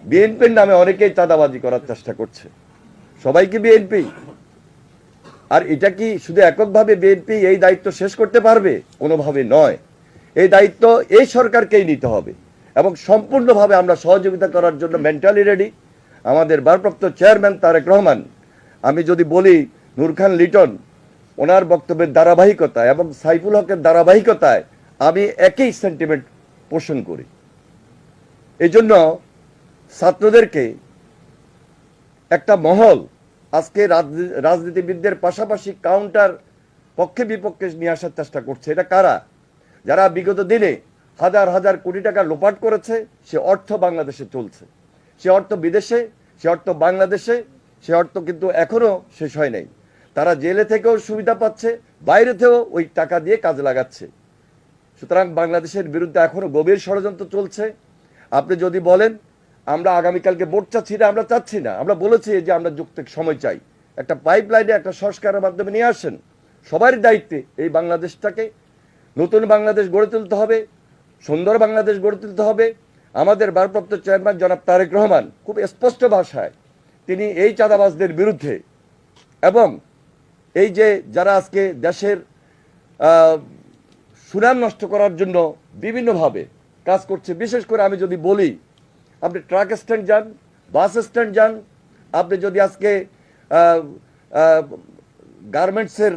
বিএনপির নামে অনেকেই চাঁদাবাজি করার চেষ্টা করছে। সবাইকে বিএনপি, আর এটা কি শুধু এককভাবে বিএনপি এই দায়িত্ব শেষ করতে পারবে? কোনোভাবে নয়। এই দায়িত্ব এই সরকারকেই নিতে হবে এবং সম্পূর্ণভাবে আমরা সহযোগিতা করার জন্য মেন্টালি রেডি। আমাদের ভারপ্রাপ্ত চেয়ারম্যান তারেক রহমান, আমি যদি বলি নূর খান লিটন, ওনার বক্তব্যের ধারাবাহিকতায় এবং সাইফুল হকের ধারাবাহিকতায় আমি একই সেন্টিমেন্ট পোষণ করি। এই জন্য ছাত্রদেরকে একটা মহল আজকে রাজনীতিবিদদের পাশাপাশি কাউন্টার পক্ষে বিপক্ষে নিয়ে আসার চেষ্টা করছে। এটা কারা? যারা বিগত দিনে হাজার হাজার কোটি টাকা লোপাট করেছে, সে অর্থ বাংলাদেশে চলছে, সে অর্থ বিদেশে, সে অর্থ বাংলাদেশে, সে অর্থ কিন্তু এখনো শেষ হয় নাই। তারা জেলে থেকেও সুবিধা পাচ্ছে, বাইরে থেকেও ওই টাকা দিয়ে কাজে লাগাচ্ছে। সুতরাং বাংলাদেশের বিরুদ্ধে এখনো গভীর ষড়যন্ত্র চলছে। আপনি যদি বলেন আমরা আগামীকালকে ভোট চাচ্ছি না, আমরা চাচ্ছি না, আমরা বলেছি যে আমরা যুক্তিক সময় চাই, একটা পাইপলাইনে একটা সংস্কারের মাধ্যমে নিয়ে আসেন। সবারই দায়িত্বে এই বাংলাদেশটাকে নতুন বাংলাদেশ গড়ে তুলতে হবে, সুন্দর বাংলাদেশ গড়ে তুলতে হবে। আমাদের ভারপ্রাপ্ত চেয়ারম্যান জনাব তারেক রহমান খুব স্পষ্ট ভাষায় তিনি এই চাঁদাবাজদের বিরুদ্ধে এবং এই যে যারা আজকে দেশের সুনাম নষ্ট করার জন্য বিভিন্নভাবে কাজ করছে, বিশেষ করে আমি যদি বলি, আপনি ট্রাক স্ট্যান্ড যান, বাস স্ট্যান্ড যান, আপনি যদি আজকে গার্মেন্টসের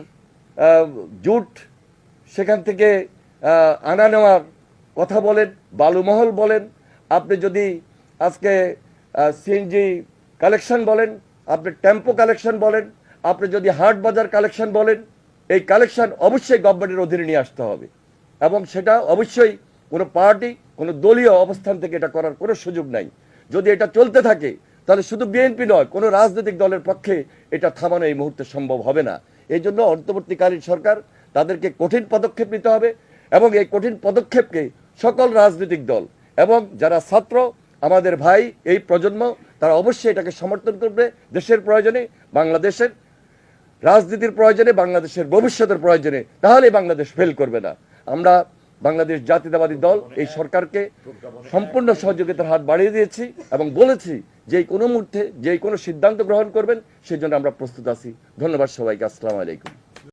জুট সেখান থেকে আনা নেওয়ার কথা বলেন, বালুমহল বলেন, আপনি যদি আজকে সিএনজি কালেকশন বলেন, আপনি টেম্পো কালেকশন বলেন, আপনি যদি হাট বাজার কালেকশন বলেন, এই কালেকশন অবশ্যই গভর্নমেন্টের অধীনে নিয়ে আসতে হবে এবং সেটা অবশ্যই কোনো পার্টি, কোনো দলীয় অবস্থান থেকে এটা করার কোনো সুযোগ নাই। যদি এটা চলতে থাকে তাহলে শুধু বিএনপি নয়, কোনো রাজনৈতিক দলের পক্ষে এটা থামানো এই মুহূর্তে সম্ভব হবে না। এই জন্য অন্তর্বর্তীকালীন সরকার তাদেরকে কঠিন পদক্ষেপ নিতে হবে এবং এই কঠিন পদক্ষেপকে সকল রাজনৈতিক দল এবং যারা ছাত্র আমাদের ভাই এই প্রজন্ম তারা অবশ্যই এটাকে সমর্থন করবে। দেশের প্রয়োজনে, বাংলাদেশের রাজনীতির প্রয়োজনে, বাংলাদেশের ভবিষ্যতের প্রয়োজনে, তাহলে বাংলাদেশ ফেল করবে না। আমরা বাংলাদেশ জাতীয়তাবাদী দল এই সরকারকে সম্পূর্ণ সহযোগিতার হাত বাড়িয়ে দিয়েছি এবং বলেছি যে কোনো মুহূর্তে যে কোনো সিদ্ধান্ত গ্রহণ করবেন সেই জন্য আমরা প্রস্তুত আছি। ধন্যবাদ সবাইকে। আসসালামু আলাইকুম।